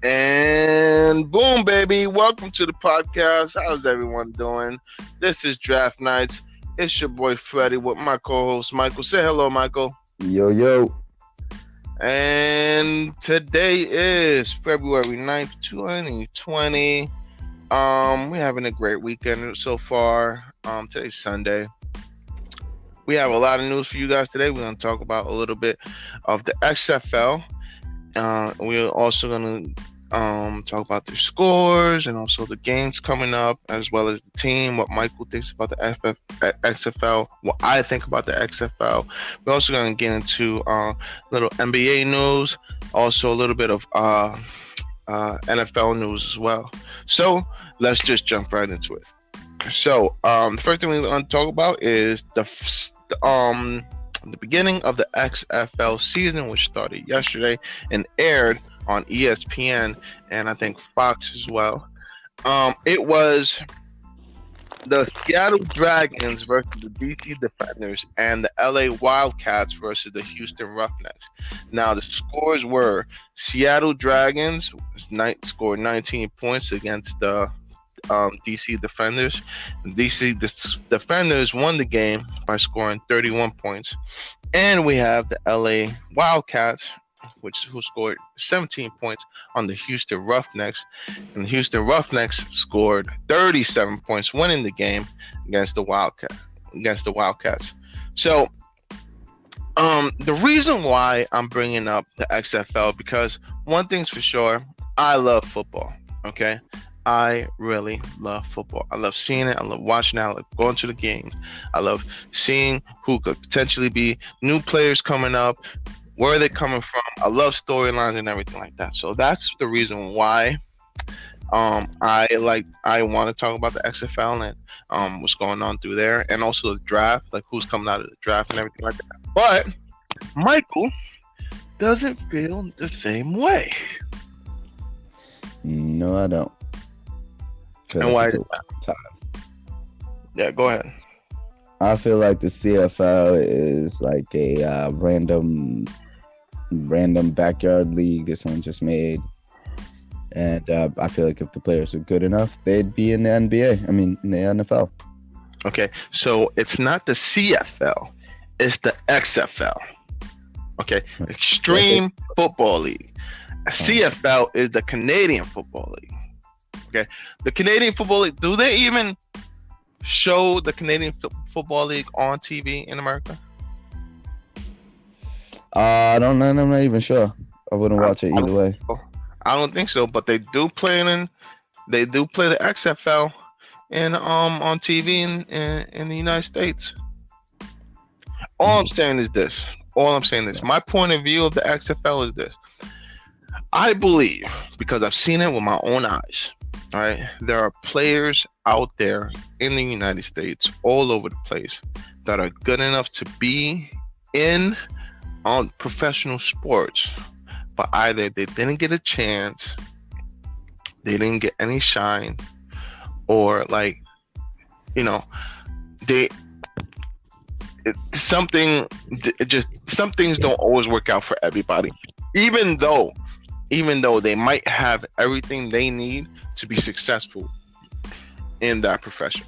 And boom, baby. Welcome to the podcast. How's everyone doing? This is Draft Nights. It's your boy Freddie with my co-host Michael. Say hello, Michael. Yo, yo. And today is February 9th, 2020. We're having a great weekend so far. Today's Sunday. We have a lot of news for you guys today. We're going to talk about a little bit of the XFL. We're also going to talk about their scores and also the games coming up, as well as the team, what Michael thinks about the XFL, what I think about the XFL. We're also going to get into little NBA news, also a little bit of NFL news as well. So let's just jump right into it. So the first thing we're going to talk about is the beginning of the XFL season, which started yesterday and aired on ESPN and I think Fox as well. It was the Seattle Dragons versus the DC Defenders and the LA Wildcats versus the Houston Roughnecks. Now the scores were Seattle Dragons scored 19 points against the DC Defenders. DC Defenders won the game by scoring 31 points. And we have the LA Wildcats who scored 17 points on the Houston Roughnecks, and the Houston Roughnecks scored 37 points, winning the game against the Wildcats. So, the reason why I'm bringing up the XFL, because one thing's for sure, I love football. Okay, I really love football. I love seeing it. I love watching it. I love going to the games. I love seeing who could potentially be new players coming up. Where are they coming from? I love storylines and everything like that. So that's the reason why I want to talk about the XFL and what's going on through there, and also the draft, like who's coming out of the draft and everything like that. But Michael doesn't feel the same way. No, I don't. And why is that? Yeah, go ahead. I feel like the CFL is like a random backyard league that someone just made, and I feel like if the players are good enough, they'd be in the NBA. I mean, in the NFL. Okay, so it's not the CFL, it's the XFL. Okay, Extreme Football League. CFL is the Canadian Football League. Okay, the Canadian Football League. Do they even show the Canadian Football League on TV in America? I don't know. I'm not even sure. I wouldn't watch it either way. I don't think so, but they do play the XFL on TV in the United States. All I'm saying is this. My point of view of the XFL is this. I believe, because I've seen it with my own eyes, all right, there are players out there in the United States, all over the place, that are good enough to be on professional sports, but either they didn't get a chance, they didn't get any shine, or some things don't always work out for everybody, even though they might have everything they need to be successful in that profession.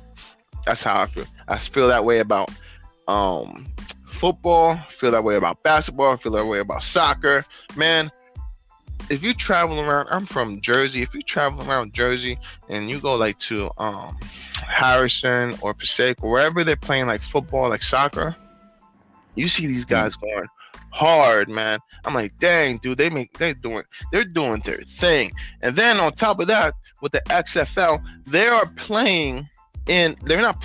That's how I feel. I feel that way about football. I feel that way about basketball. I feel that way about soccer. Man, if you travel around, I'm from Jersey. If you travel around Jersey and you go to Harrison or Passaic, or wherever they're playing like football, like soccer, you see these guys going hard, man. I'm like, dang, dude, they're doing their thing. And then on top of that, with the XFL, they're not playing in an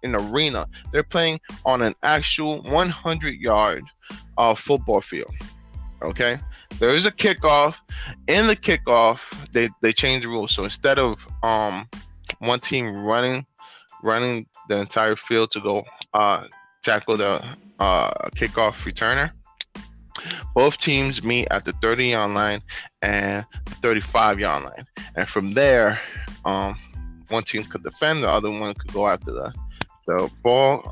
arena. They're playing on an actual 100-yard football field. Okay, there is a kickoff. In the kickoff, they changed the rules. So instead of one team running the entire field to go tackle the kickoff returner, both teams meet at the 30-yard line and the 35-yard line, and from there, one team could defend, the other one could go after the the ball,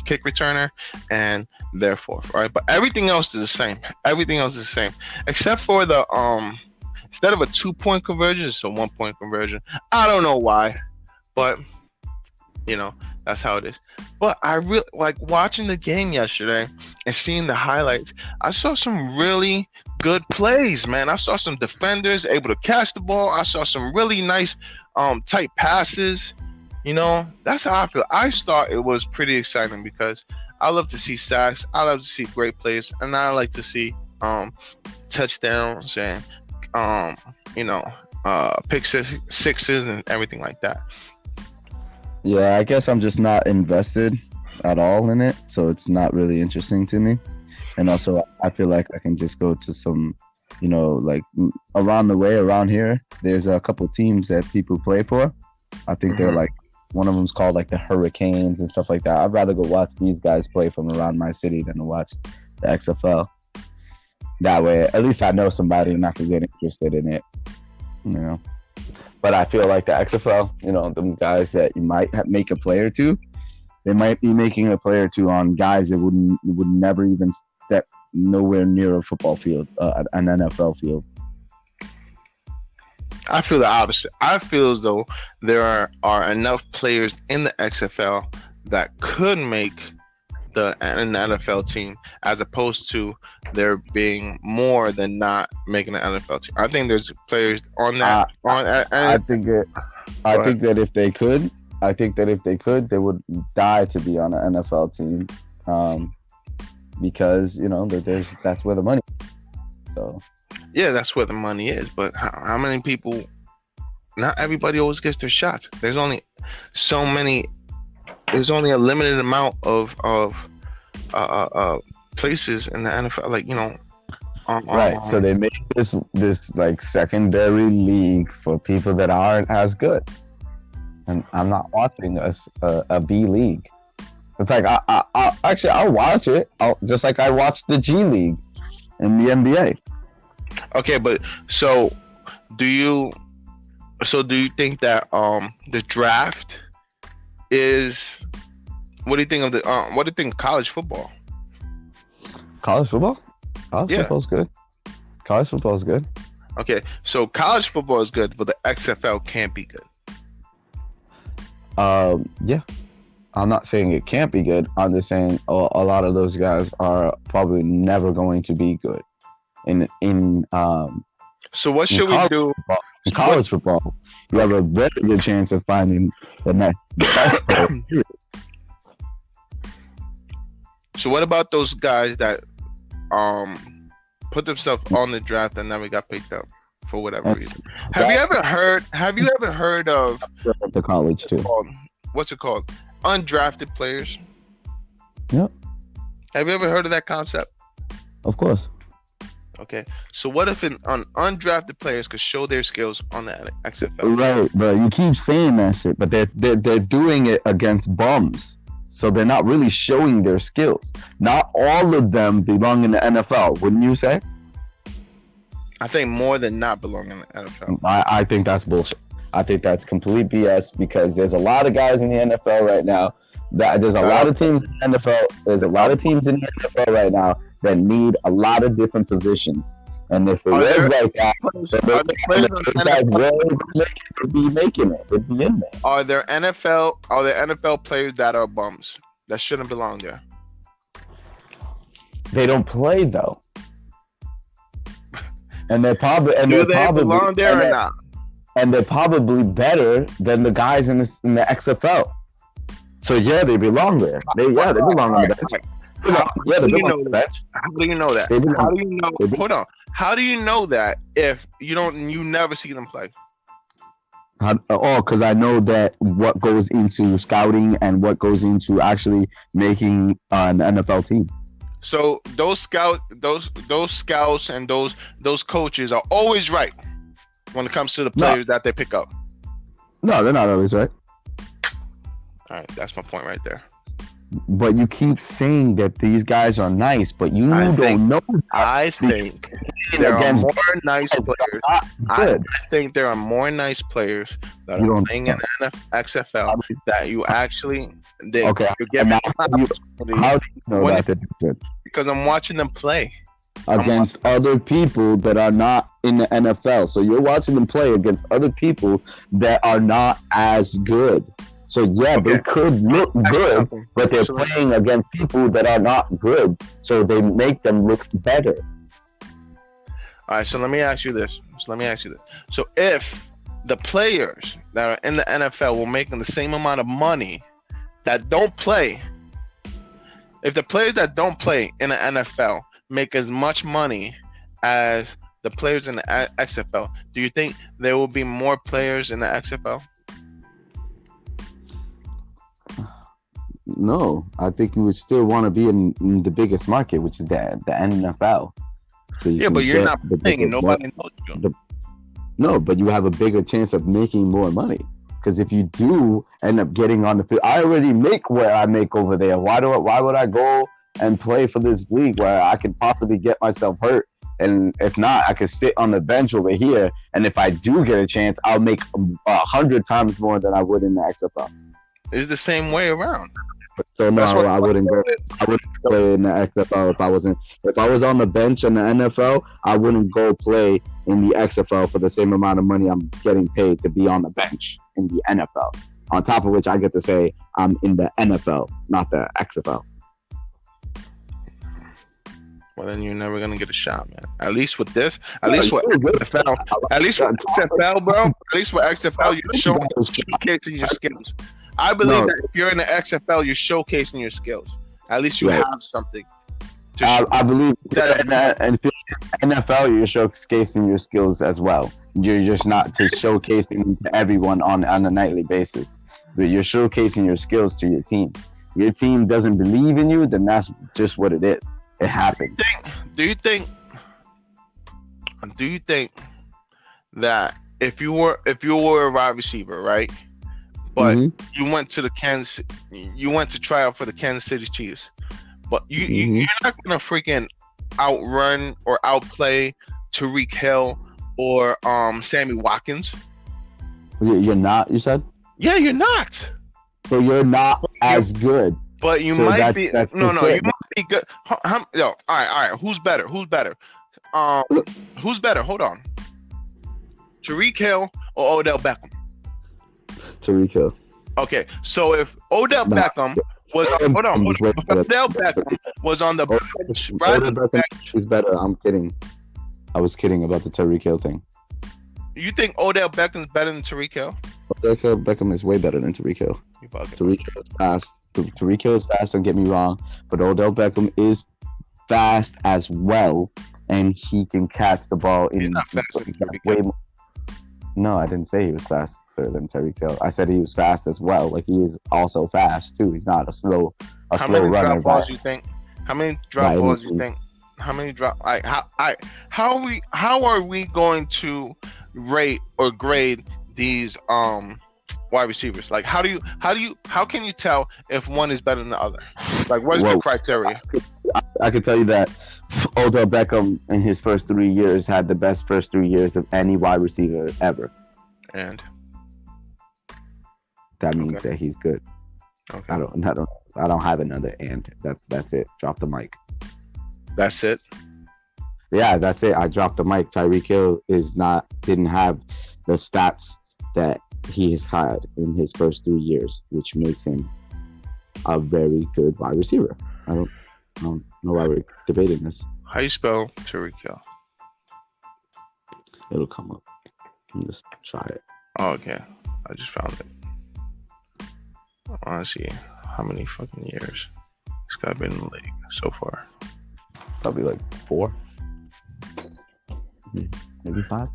kick returner, and their fourth, right? But everything else is the same. Everything else is the same, except for the instead of a 2-point conversion, it's a 1-point conversion. I don't know why, but that's how it is. But I really like watching the game yesterday and seeing the highlights. I saw some really good plays, man. I saw some defenders able to catch the ball. I saw some really nice tight passes. That's how I feel. I thought it was pretty exciting because I love to see sacks. I love to see great plays, and I like to see touchdowns and pick sixes and everything like that. Yeah, I guess I'm just not invested at all in it, so it's not really interesting to me. And also, I feel like I can just go to some, like around here, there's a couple teams that people play for. I think they're like, one of them's called like the Hurricanes and stuff like that. I'd rather go watch these guys play from around my city than to watch the XFL. That way, at least I know somebody and I can get interested in it, But I feel like the XFL, them guys that you might make a play or two, they might be making a play or two on guys that would never even step nowhere near a football field, an NFL field. I feel the opposite. I feel as though there are enough players in the XFL that could make an NFL team, as opposed to there being more than not making an NFL team. I think there's players on that. I think that if they could, they would die to be on an NFL team, because that's where the money is. So yeah, that's where the money is. But how many people? Not everybody always gets their shots. There's only so many. There's only a limited amount of places in the NFL, right. So they make this like secondary league for people that aren't as good, and I'm not watching a B league. It's like I'll watch it. Just like I watched the G League in the NBA. Okay, but so do you think that the draft is? What do you think of what do you think of college football? College football? Football's good. College football is good. Okay, so college football is good, but the XFL can't be good. Yeah. I'm not saying it can't be good. I'm just saying a lot of those guys are probably never going to be good. So what should we do? In college football, you have a very good chance of finding the next best player. So what about those guys that put themselves on the draft and never got picked up for whatever reason? Have you ever heard of the college too? What's it called? Undrafted players. Yep. Have you ever heard of that concept? Of course. Okay. So what if an undrafted players could show their skills on the XFL? Right, bro. You keep saying that shit, but they're doing it against bums. So they're not really showing their skills. Not all of them belong in the NFL, wouldn't you say? I think more than not belong in the NFL. I think that's bullshit. I think that's complete BS, because there's a lot of guys in the NFL right now. There's a lot of teams in the NFL. There's a lot of teams in the NFL right now that need a lot of different positions. And if it was like that, they'd be making it. They'd be in there. Are there NFL players that are bums that shouldn't belong there? They don't play though, and they're probably belong there or not? And they're probably better than the guys in the XFL. So yeah, they belong there. They belong on the bench. They belong on the bench. How do you know that? Hold on. How do you know that if you never see them play? Because I know that what goes into scouting and what goes into actually making an NFL team. So those scouts and those coaches are always right when it comes to the players that they pick up. No, they're not always right. All right, that's my point right there. But you keep saying that these guys are nice, but you don't know. I think there are more nice players. I think there are more nice players that are playing in the XFL that you actually. Okay. How do you know that? Because I'm watching them play against other people that are not in the NFL. So you're watching them play against other people that are not as good. So yeah, they could look good, but they're playing against people that are not good. So they make them look better. All right, so let me ask you this. So if the players that are in the NFL were making the same amount of money that don't play, if the players that don't play in the NFL make as much money as the players in the XFL, do you think there will be more players in the XFL? No, I think you would still want to be in the biggest market, which is the NFL. So but you're not playing, and nobody knows you. No, but you have a bigger chance of making more money. Because if you do end up getting on the field, I already make what I make over there. Why would I go and play for this league where I could possibly get myself hurt? And if not, I could sit on the bench over here. And if I do get a chance, I'll make 100 times more than I would in the XFL. It's the same way around. So no, I wouldn't go. I wouldn't play in the XFL if I wasn't. If I was on the bench in the NFL, I wouldn't go play in the XFL for the same amount of money I'm getting paid to be on the bench in the NFL. On top of which, I get to say I'm in the NFL, not the XFL. Well, then you're never gonna get a shot, man. At least with this, at least with XFL, at least with XFL, bro. At least with XFL, you're showcasing your skills. I believe that if you're in the XFL, you're showcasing your skills. At least you have something. I believe that in NFL, you're showcasing your skills as well. You're just not just showcasing to everyone on a nightly basis, but you're showcasing your skills to your team. Your team doesn't believe in you, then that's just what it is. It happens. Do you think that if you were a wide receiver, right? But you went to try out for the Kansas City Chiefs, but you're not gonna freaking outrun or outplay Tyreek Hill or Sammy Watkins. You're not. You said? Yeah, you're not. So you're not as good. But you might be. No, you might be good. All right. Who's better? Who's better? Hold on. Tyreek Hill or Odell Beckham? Tyreek Hill. Okay, so if Odell Beckham was on, Odell Beckham was on the bench, Odell Beckham is better. I'm kidding. I was kidding about the Tyreek Hill thing. You think Odell Beckham is better than Tyreek Hill? Odell Beckham is way better than Tyreek Hill. Tyreek Hill is fast. Tyreek Hill is fast. Don't get me wrong, but Odell Beckham is fast as well, and he can catch the ball in. He's not faster than way more. No, I didn't say he was faster than Tyreek Hill. I said he was fast as well. Like, he is also fast too. He's not a slow runner. How many drop balls you think? How many drop balls you think? How many drop? How are we going to rate or grade these wide receivers? Like, how can you tell if one is better than the other? Like, what is the criteria? I can tell you that Odell Beckham in his first 3 years had the best first 3 years of any wide receiver ever. And that means that he's good. Okay. I don't have another and. That's it. Drop the mic. That's it. Yeah, that's it. I dropped the mic. Tyreek Hill didn't have the stats that he has had in his first 3 years, which makes him a very good wide receiver. I don't know why we're debating this. How you spell Tyreek Hill? It'll come up. Just try it. Oh, okay. I just found it. I want to see how many fucking years this guy been in the league so far. Probably like 4. Maybe 5.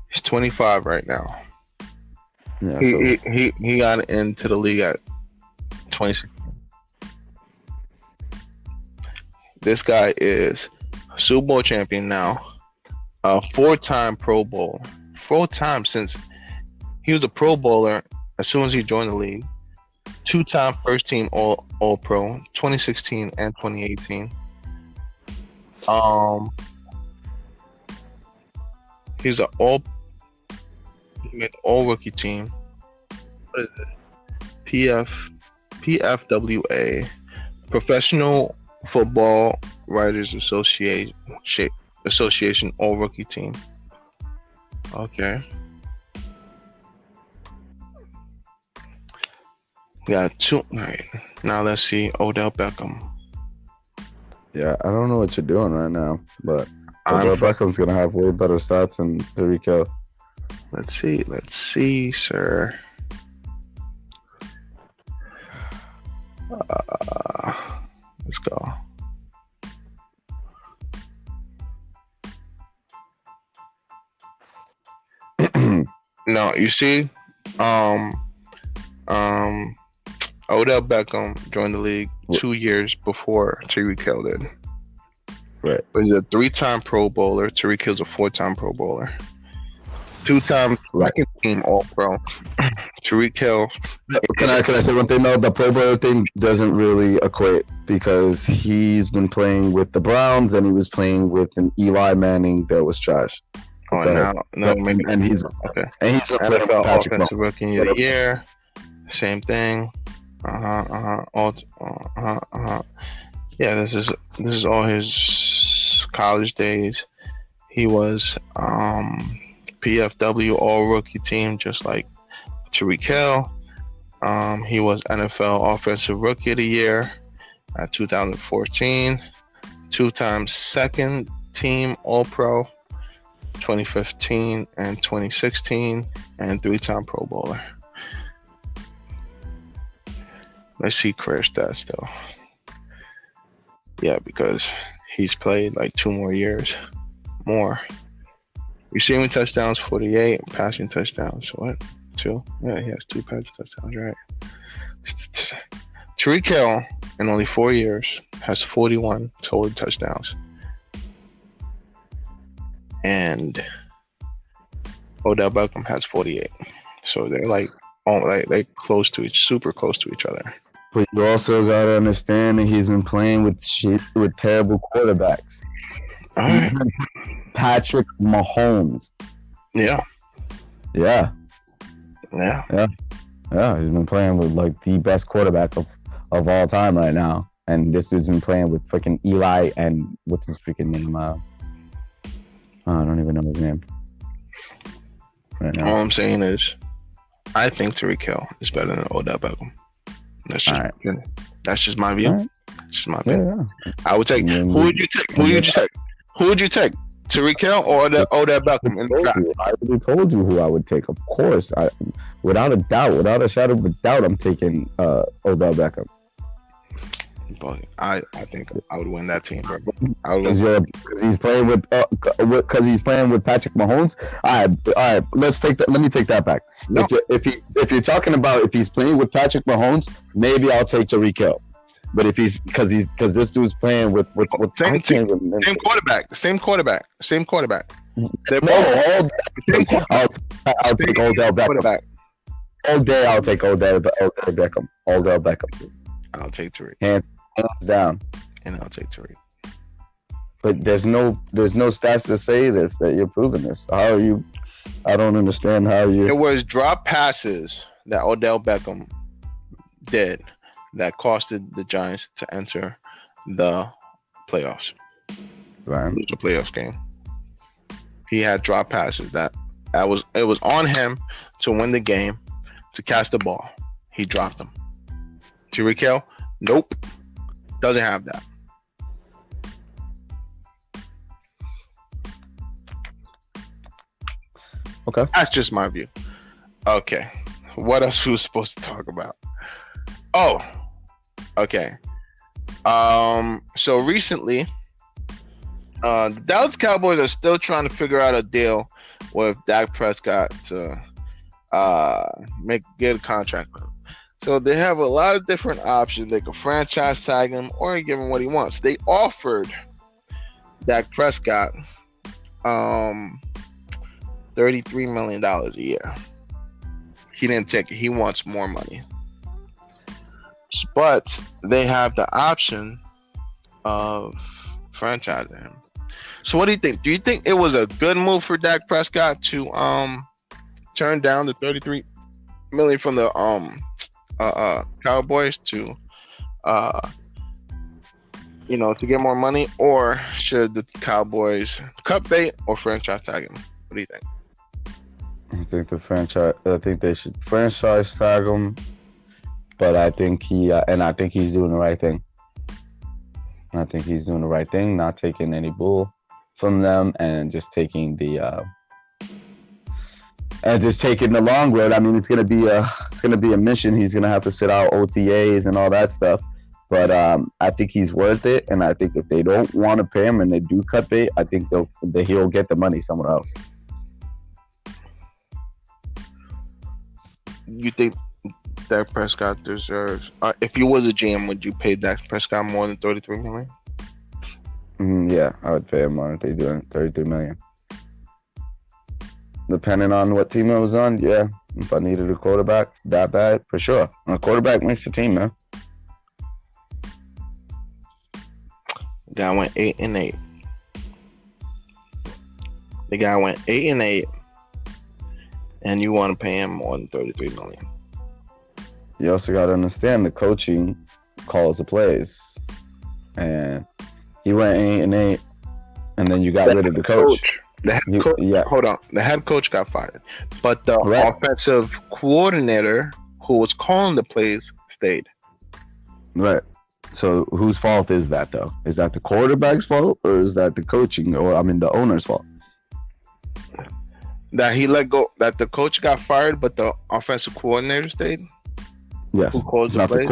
He's 25 right now. Yeah, he got into the league at 26. This guy is a Super Bowl champion now, a 4-time Pro Bowl, 4 times since he was a Pro Bowler as soon as he joined the league. 2-time first team All Pro, 2016 and 2018. He's he made the all rookie team. What is it? PFWA, Professional Football Writers Association all rookie team. Okay. We got two. All right. Now let's see Odell Beckham. Yeah, I don't know what you're doing right now, but Odell Beckham's gonna have way better stats than Tyreek Hill. Let's see, sir. Let's go. No, you see, Odell Beckham joined the league 2 years before Tyreek Hill did. Right. But he's a 3-time Pro Bowler. Tyreek Hill's a 4-time Pro Bowler. 2-time second team All Pro. Tyreek Hill. Can I say one thing though? The Pro Bowler thing doesn't really equate because he's been playing with the Browns and he was playing with an Eli Manning that was trash. Oh, no, maybe. And he's okay. And he's been playing with Patrick Offensive Rookie of the Year. Same thing. Yeah, this is all his college days. He was PFW All Rookie Team, just like Tyreek Hill. He was NFL Offensive Rookie of the Year at 2014. 2-time second team All Pro, 2015 and 2016, and 3-time Pro Bowler. Let's see career stats though. Yeah, because he's played like 2 more years more. Receiving touchdowns 48, passing touchdowns what? 2? Yeah, he has 2 passing touchdowns, right? Tyreek Hill in only 4 years has 41 total touchdowns. And Odell Beckham has 48. So they're they're super close to each other. But you also gotta understand that he's been playing with terrible quarterbacks. All right. Patrick Mahomes. Yeah. Yeah. He's been playing with like the best quarterback of all time right now, and this dude's been playing with freaking Eli and what's his freaking name? I don't even know his name right now. All I'm saying is, I think Tyreek Hill is better than Odell Beckham. That's just my view. Right. That's just my opinion. Yeah. I would take. Who would you take? Who would you take? Tyreek Hill or Odell Beckham in the draft? I already told you who I would take. Of course, without a shadow of a doubt, I'm taking Odell Beckham. But I think I would win that team, bro. Because he's playing with Patrick Mahomes. All right. Let me take that back. No. If you're talking about if he's playing with Patrick Mahomes, maybe I'll take Tyreek Hill. But if because this dude's playing with same quarterback. No, I'll take Odell Beckham. All day I'll take Odell Beckham. Odell Beckham. I'll take Tyreek. Hands down. And I'll take Tyreek. But there's no stats to say this, that you're proving this. How are you? I don't understand how you. It was drop passes that Odell Beckham did that costed the Giants to enter the playoffs. Right. It was a playoffs game. He had drop passes it was on him to win the game, to catch the ball. He dropped them. Tyreek Hill, nope, doesn't have that. Okay, that's just my view. Okay, what else we were supposed to talk about? Oh, okay. So recently, the Dallas Cowboys are still trying to figure out a deal with Dak Prescott to get a contract with him. So they have a lot of different options. They can franchise tag him or give him what he wants. They offered Dak Prescott $33 million a year. He didn't take it. He wants more money. But they have the option of franchising him. So what do you think? Do you think it was a good move for Dak Prescott to turn down the $33 million from the Cowboys to to get more money, or should the Cowboys cut bait or franchise tag him? What do you think? I think they should franchise tag him, but I think he's doing the right thing. I think he's doing the right thing, not taking any bull from them, and just taking the long road. I mean, it's gonna be a mission. He's gonna have to sit out OTAs and all that stuff. But I think he's worth it, and I think if they don't want to pay him and they do cut bait, I think he'll get the money somewhere else. You think Dak Prescott deserves? If you was a GM, would you pay Dak Prescott more than $33 million? Yeah, I would pay him more if they're doing $33 million. Depending on what team I was on, yeah. If I needed a quarterback that bad, for sure. A quarterback makes the team, man. The guy went 8-8. The guy went 8-8, and you want to pay him more than $33 million. You also got to understand the coaching calls the plays, and he went 8-8, and then you got rid of the coach. Hold on. The head coach got fired, but the offensive coordinator who was calling the plays stayed. Right. So whose fault is that, though? Is that the quarterback's fault, or is that the coaching, the owner's fault? That he let go, that the coach got fired, but the offensive coordinator stayed? Yes. Who calls the plays?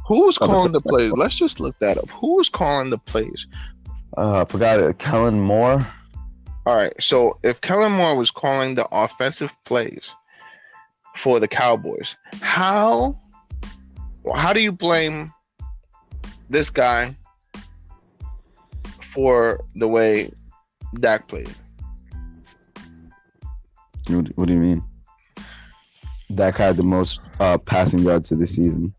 Who was calling the plays? Let's just look that up. Who was calling the plays? I forgot it. Kellen Moore. All right. So if Kellen Moore was calling the offensive plays for the Cowboys, how do you blame this guy for the way Dak played? What do you mean? Dak had the most passing yards of the season.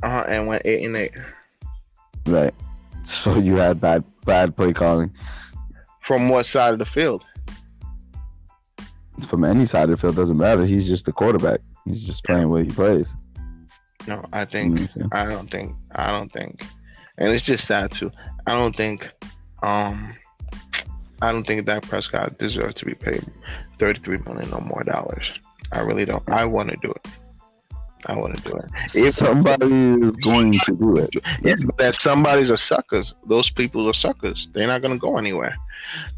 And went 8-8. Right. So you had bad play calling. From what side of the field? From any side of the field, doesn't matter. He's just the quarterback. He's just playing what he plays. No, I don't think, and it's just sad too. I don't think Dak Prescott deserves to be paid $33 million or more dollars. I really don't. I want to do it. If somebody is going to do it, yeah, that somebody's are suckers. Those people are suckers. They're not going to go anywhere.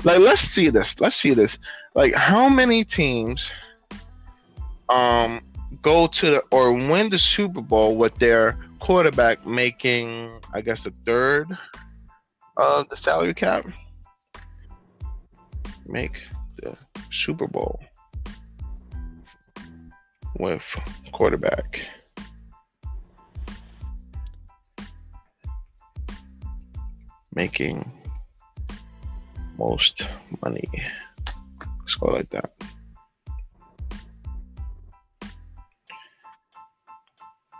Like, let's see this. Like, how many teams go to or win the Super Bowl with their quarterback making, I guess, a third of the salary cap? Make the Super Bowl with quarterback making most money. Let's go like that.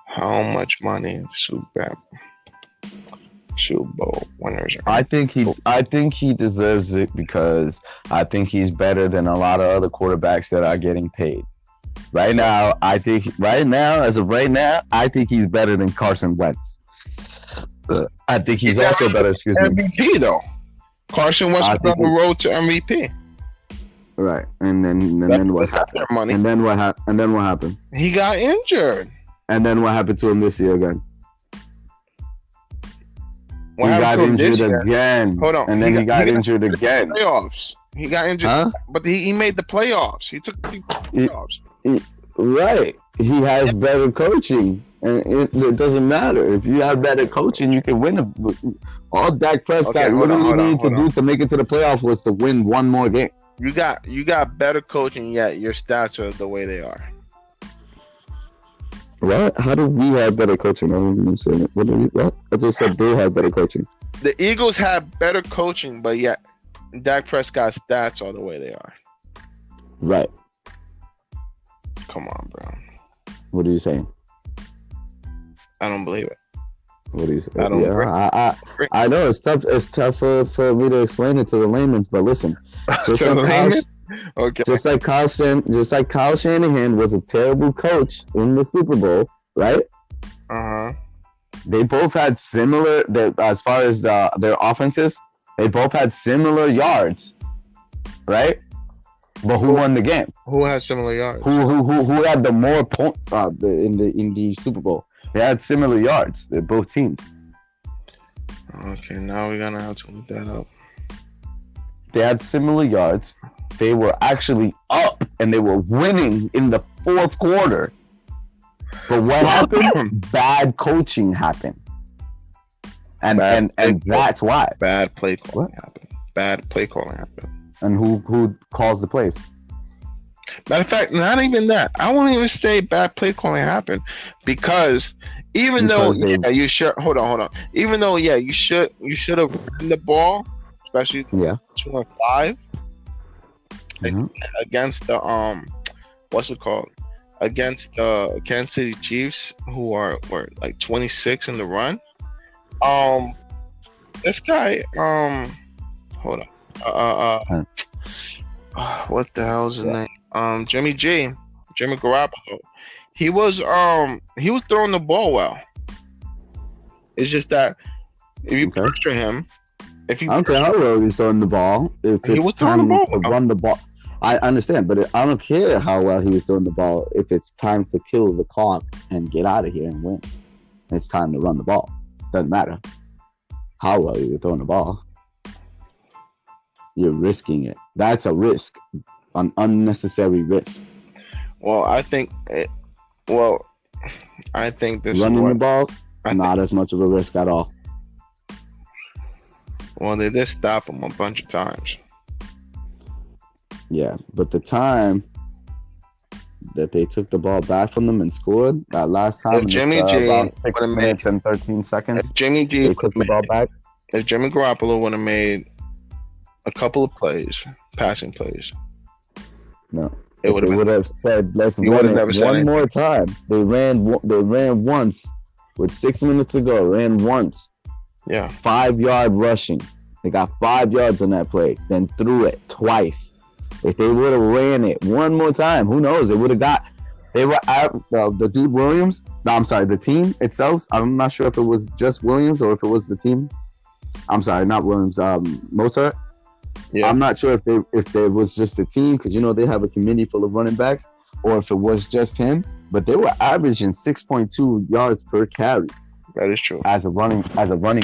How much money the Super Bowl winners are? I think he deserves it because I think he's better than a lot of other quarterbacks that are getting paid. As of right now, I think he's better than Carson Wentz. I think he's also better. MVP though. Carson Wentz was on the road to MVP. Right, and then what happened? And then what happened? He got injured. And then what happened to him this year again? He got injured again. Hold on. And then he got injured again. Playoffs. He got injured, but he made the playoffs. He took the playoffs. Right. He has better coaching, and it doesn't matter. If you have better coaching, you can win. All Dak Prescott needed to do to make it to the playoff was to win one more game. You got better coaching, yet your stats are the way they are. What? How do we have better coaching? I don't even say it. What? I just said they have better coaching. The Eagles have better coaching, but yet Dak Prescott's stats are the way they are. Right. Come on, bro. What are you saying? I don't believe it. What do you say? I don't agree. I know it's tough. It's tough for me to explain it to the layman's, but listen, just like Kyle Shanahan was a terrible coach in the Super Bowl, right? They both had similar. As far as their offenses, they both had similar yards, right? But who won the game? Who had similar yards? Who had the more points in the Super Bowl? They had similar yards. They're both teams. Okay, now we're gonna have to look that up. They had similar yards. They were actually up and they were winning in the fourth quarter. But what happened? Bad coaching happened. And that's why. Bad play calling happened. Bad play calling happened. And who calls the plays? Matter of fact, not even that. I won't even say bad play calling happened because you should hold on. Even though you should have run the ball, especially 2 and 5 against the what's it called? Against the Kansas City Chiefs, who were like 26 in the run. This guy hold on. What the hell is his name? Jimmy Garoppolo. He was throwing the ball well. It's just that if you pressure him, I don't care how well he's throwing the ball. If it's time to run the ball, I understand, but I don't care how well he was throwing the ball. If it's time to kill the clock and get out of here and win, it's time to run the ball. Doesn't matter how well you were throwing the ball. You're risking it. That's a risk, an unnecessary risk. Well, I think this running the ball, not as much of a risk at all. Well, they did stop him a bunch of times. Yeah, but the time that they took the ball back from them and scored that last time, if Jimmy G about 6 minutes and 13 seconds, if Jimmy G took the ball back. If Jimmy Garoppolo would have made a couple of plays, passing plays, no, it would have said, "Let's run it one more time." They ran once with 6 minutes to go. Ran once. Yeah. 5-yard rushing. They got 5 yards on that play. Then threw it twice. If they would have ran it one more time, who knows? They would have got. They were out. The dude Williams. No, I'm sorry. The team itself. I'm not sure if it was just Williams or if it was the team. I'm sorry, not Williams. Mozart. Yeah. I'm not sure if there was just the team, because they have a committee full of running backs, or if it was just him. But they were averaging 6.2 yards per carry. That is true. As a running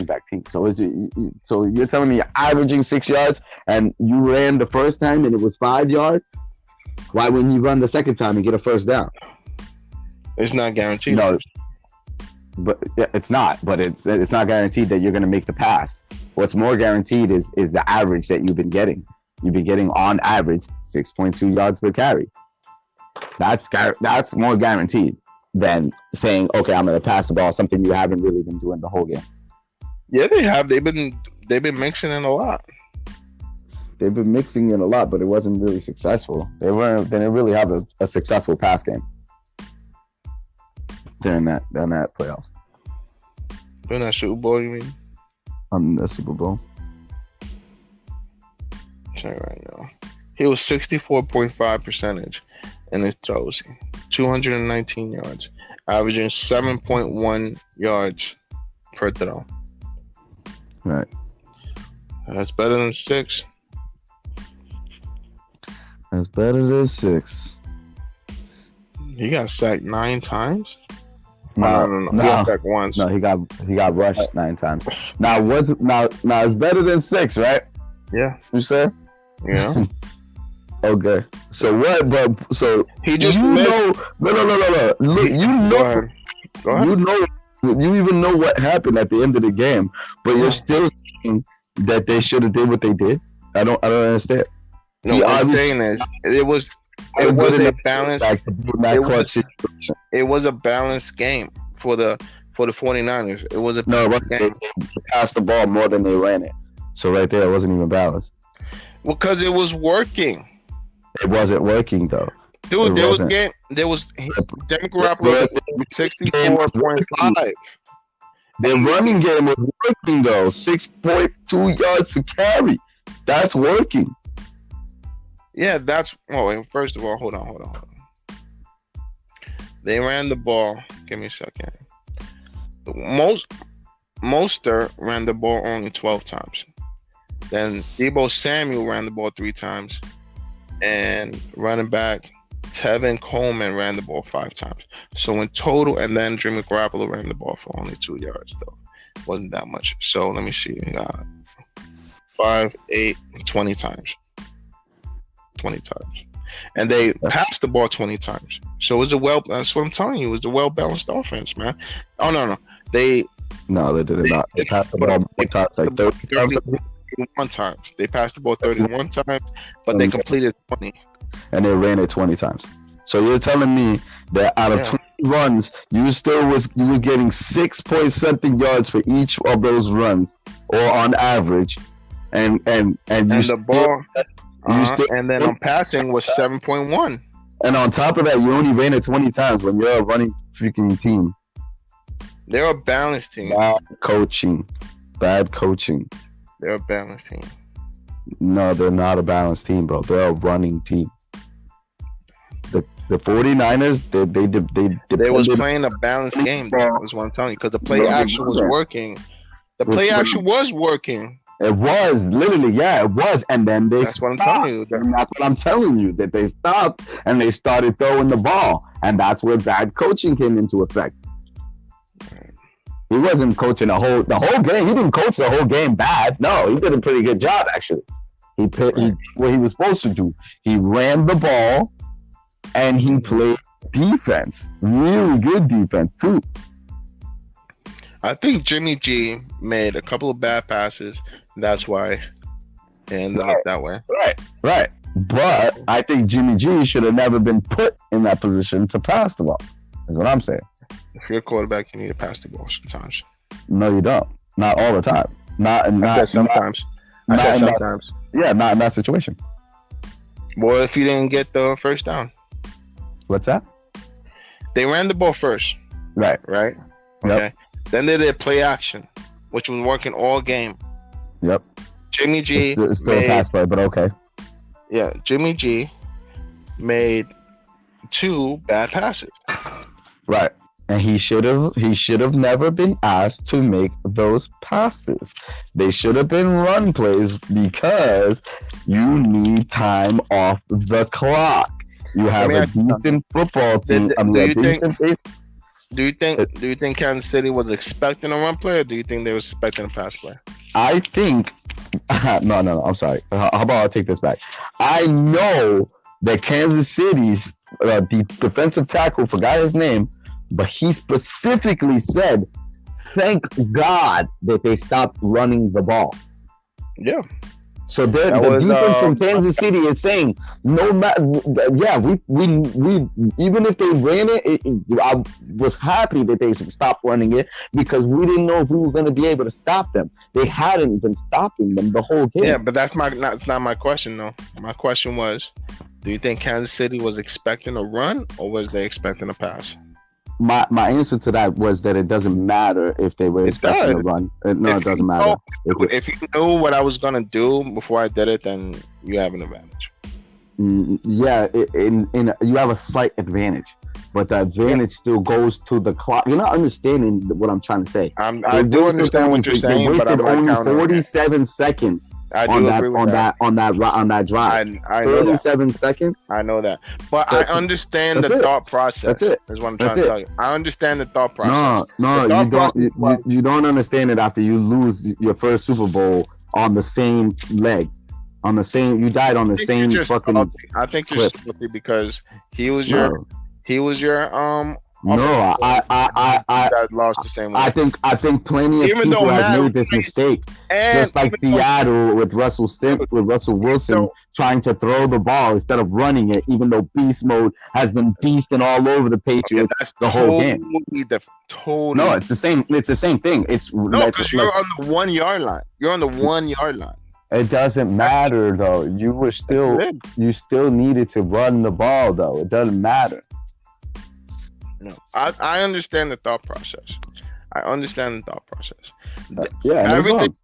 back team. So you're telling me you're averaging 6 yards and you ran the first time and it was 5 yards? Why wouldn't you run the second time and get a first down? It's not guaranteed. No, but it's not. But it's not guaranteed that you're going to make the pass. What's more guaranteed is the average that you've been getting. You've been getting on average 6.2 yards per carry. That's more guaranteed than saying, okay, I'm going to pass the ball, something you haven't really been doing the whole game. Yeah, they have. They've been mixing in a lot. They've been mixing in a lot, but it wasn't really successful. They didn't really have a successful pass game during that playoffs. During that Super Bowl, you mean? The Super Bowl. Check right now. He was 64.5% in his throws, 219 yards, averaging 7.1 yards per throw. Right. That's better than 6. That's better than 6. He got sacked 9 times? No. He got sacked once. No, he got rushed 9 times. Now it's better than 6, right? Yeah. You said? Yeah. Okay. So what? But so he just No. Look, Go ahead. You even know what happened at the end of the game, but you're still saying that they should have did what they did. I don't understand. No, what I'm saying is it was a balanced. It was a balanced game for the 49ers. It was a balanced game. They passed the ball more than they ran it. So right there, it wasn't even balanced. Because it was working. It wasn't working though. Dude, It there was wasn't. game. There was Jimmy Garoppolo 64.5. Their running game was working though. 6.2 yards per carry. That's working. Yeah, that's. Oh, wait, first of all, hold on. They ran the ball. Give me a second. Mostert ran the ball only 12 times. Then Deebo Samuel ran the ball 3 times, and running back Tevin Coleman ran the ball 5 times. So in total, and then Jimmy Garoppolo ran the ball for only 2 yards, though. Wasn't that much. So let me see. 5, 8, 20 times. 20 times. And they passed the ball 20 times. So it was that's what I'm telling you. It was a well-balanced offense, man. Oh, no. They did not. They passed the ball more times, like 30 times. 31 times. They passed the ball 31 times, but they completed 20. And they ran it 20 times. So you're telling me that out of 20 runs, you were getting 6 point something yards for each of those runs, or on average, and the ball, and then on passing was 7.1. And on top of that, you only ran it 20 times when you're a running freaking team. They're a balanced team. Bad coaching. They're a balanced team. No, they're not a balanced team, bro. They're a running team. The 49ers, they was playing a balanced game. That was what I'm telling you, because the play action was working. The play action was working. It was literally, it was, and then that's what I'm telling you. And that's what I'm telling you, that they stopped and they started throwing the ball, and that's where bad coaching came into effect. He wasn't coaching the whole game. He didn't coach the whole game bad. No, he did a pretty good job actually. What he was supposed to do. He ran the ball, and he played defense, really good defense too. I think Jimmy G made a couple of bad passes. That's why it ended up that way. Right. But I think Jimmy G should have never been put in that position to pass the ball. That's what I'm saying. If you're a quarterback, you need to pass the ball sometimes. No, you don't. Not all the time. I said sometimes. Yeah, not in that situation. Well, if you didn't get the first down. What's that? They ran the ball first. Right. Okay. Yep. Then they did play action, which was working all game. Yep. Jimmy G. It's still a pass play, but okay. Yeah, Jimmy G made 2 bad passes. Right. And he should have never been asked to make those passes. They should have been run plays, because you need time off the clock. You have a decent football team. Do you think Kansas City was expecting a run play, or do you think they were expecting a pass play? I think no. I'm sorry. How about I take this back? I know that Kansas City's the defensive tackle, forgot his name, but he specifically said, "Thank God that they stopped running the ball." Yeah. So the defense from Kansas City is saying, no matter, we even if they ran it, I was happy that they stopped running it, because we didn't know if we were going to be able to stop them. They hadn't been stopping them the whole game. Yeah, but that's not my question though. My question was, do you think Kansas City was expecting a run, or was they expecting a pass? My answer to that was that it doesn't matter if they were expecting a run. It doesn't matter. If you knew what I was going to do before I did it, then you have an advantage. Yeah, you have a slight advantage, but the advantage still goes to the clock. You're not understanding what I'm trying to say. I do understand what you're saying, but I'm only 47 seconds on that drive. I know 37 seconds. I know that, but I understand the thought process. Is what I'm trying to tell you. I understand the thought process. No, you don't. You don't understand it after you lose your first Super Bowl on the same leg. You died on the same fucking. I think you're salty because he was your. No, I lost the same way. I think plenty of people have made this mistake, just like Seattle with Russell Wilson trying to throw the ball instead of running it, even though beast mode has been beasting all over the Patriots the whole game. No, it's the same. It's the same thing. It's because you're on the 1 yard line. You're on the 1 yard line. It doesn't matter though. You still needed to run the ball though. It doesn't matter. No, I understand the thought process. Yeah, and Everything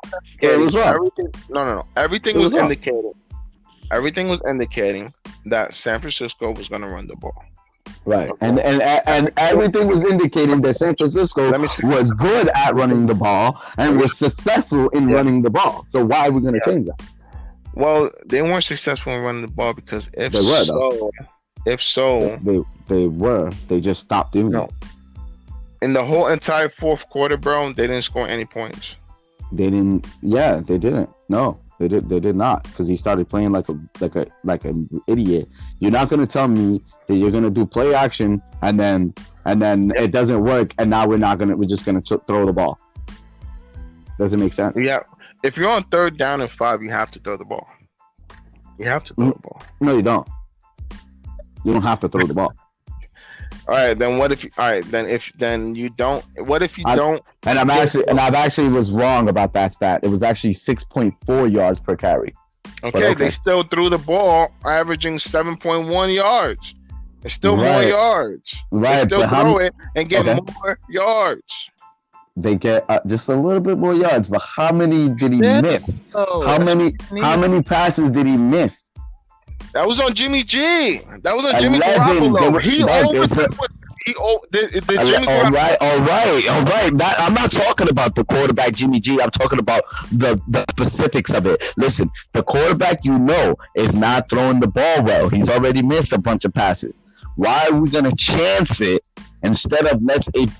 it was wrong. Everything, no. Everything was indicating. Everything was indicating that San Francisco was going to run the ball. Right, and everything was indicating that San Francisco was good at running the ball and was successful in running the ball. So why are we going to change that? Well, they weren't successful in running the ball because if so, they were. They just stopped doing it. In the whole entire fourth quarter, bro, they didn't score any points. They didn't. Yeah, they didn't. No, they did not, because he started playing like an idiot. You're not gonna tell me that you're gonna do play action and then it doesn't work, and now we're just gonna throw the ball. Doesn't make sense. Yeah, if you're on 3rd down and 5, you have to throw the ball. You have to throw the ball. No, you don't. You don't have to throw the ball. All right, then what if you? All right, then you don't. What if you don't? And I've actually was wrong about that stat. It was actually 6.4 yards per carry. Okay, they still threw the ball, averaging 7.1 yards. It's still more yards. Right, they still throw it and get more yards. They get just a little bit more yards, but how many did he miss? How many passes did he miss? That was on Jimmy G. That was on Jimmy Garoppolo. All right. I'm not talking about the quarterback Jimmy G. I'm talking about the specifics of it. Listen, the quarterback is not throwing the ball well. He's already missed a bunch of passes. Why are we gonna chance it instead of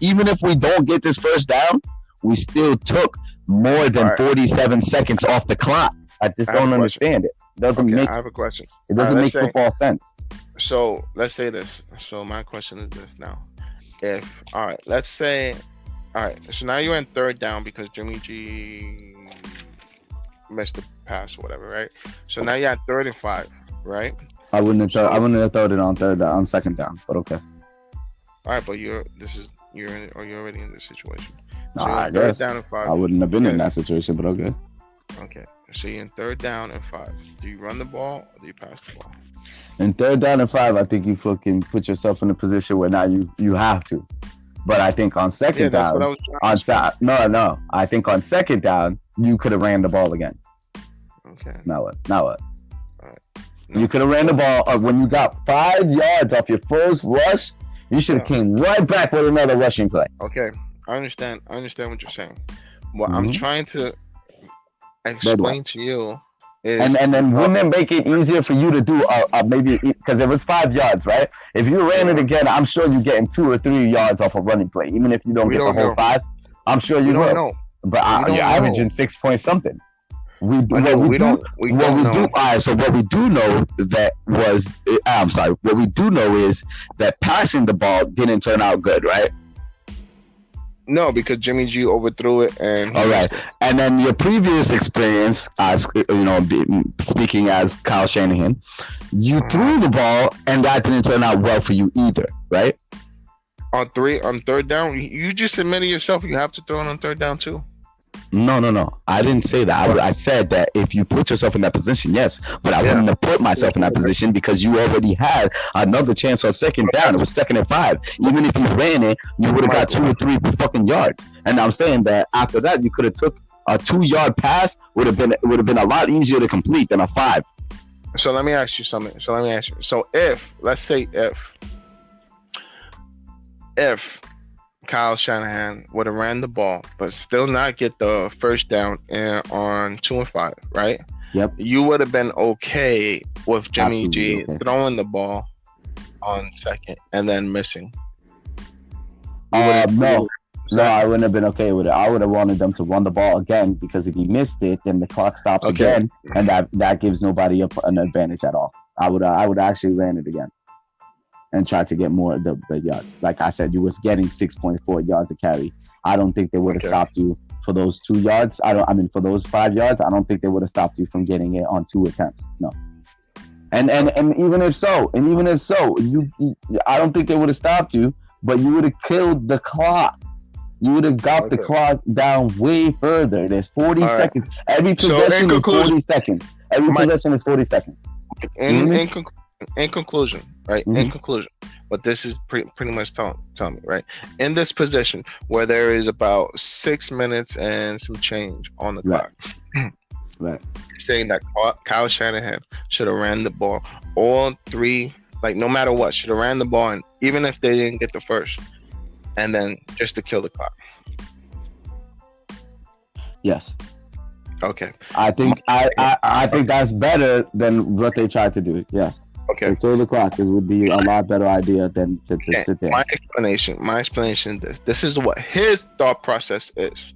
even if we don't get this first down, we still took more than 47 seconds off the clock. I just don't understand it. I have a question. It doesn't make football sense. So let's say this. So my question is this now. So now you're in 3rd down because Jimmy G missed the pass or whatever, right? So now you're at 3rd and 5, right? I wouldn't have thrown it on 3rd down, on 2nd down, but okay. All right, but you're already in this situation. So I guess. Down and 5. I wouldn't have been in that situation, but okay. Okay. So you're in 3rd down and 5. Do you run the ball or do you pass the ball? In 3rd down and 5, I think you fucking put yourself in a position where now you have to. But I think on 2nd down, I think on 2nd down you could have ran the ball again. Okay. Now what? All right. You could have ran the ball when you got 5 yards off your first rush. You should have came right back with another rushing play. Okay, I understand what you're saying. What I'm trying to explain to you is, and then wouldn't it make it easier for you to do maybe, because it was 5 yards, right? If you ran it again, I'm sure you're getting 2 or 3 yards off a running play, even if you don't get the whole 5. I'm sure you will. But you're averaging 6 point something. What we do know is that passing the ball didn't turn out good, right? No, because Jimmy G overthrew it, and all right. And then your previous experience, as speaking as Kyle Shanahan, you threw the ball, and that didn't turn out well for you either, right? On 3rd down, you just admitted yourself you have to throw it on 3rd down too. No. I didn't say that. I said that if you put yourself in that position, yes. But I wouldn't have put myself in that position because you already had another chance on 2nd down. It was 2nd and 5. Even if you ran it, you would have got 2 or 3 fucking yards. And I'm saying that after that, you could have took a 2-yard pass. Would have been a lot easier to complete than a 5. So let me ask you something. So let's say if Kyle Shanahan would have ran the ball, but still not get the first down on 2 and 5, right? Yep. You would have been okay with Jimmy G throwing the ball on 2nd and then missing. No, I wouldn't have been okay with it. I would have wanted them to run the ball again, because if he missed it, then the clock stops again, and that gives nobody an advantage at all. I would actually ran it again and try to get more of the yards. Like I said, you was getting 6.4 yards to carry. I don't think they would have stopped you for those 2 yards. For those 5 yards, I don't think they would have stopped you from getting it on 2 attempts. No. And even if so, I don't think they would have stopped you, but you would have killed the clock. You would have got the Okay. clock down way further. There's 40 All right. seconds. Every So in possession is conclusion, 40 seconds. Every Mike, possession is 40 seconds. You hear in me? in, conc- in conclusion, right? In Mhm. conclusion, what this is pretty much telling me, right? In this position where there is about 6 minutes and some change on the Right. clock, Right. saying that Kyle Shanahan should have ran the ball all three, like no matter what, should have ran the ball, and even if they didn't get the first, and then just to kill the clock. Yes. Okay. I think I think that's better than what they tried to do. Yeah. Okay. To kill the clock would be a lot better idea than to Okay. sit there. My explanation. This is what his thought process is.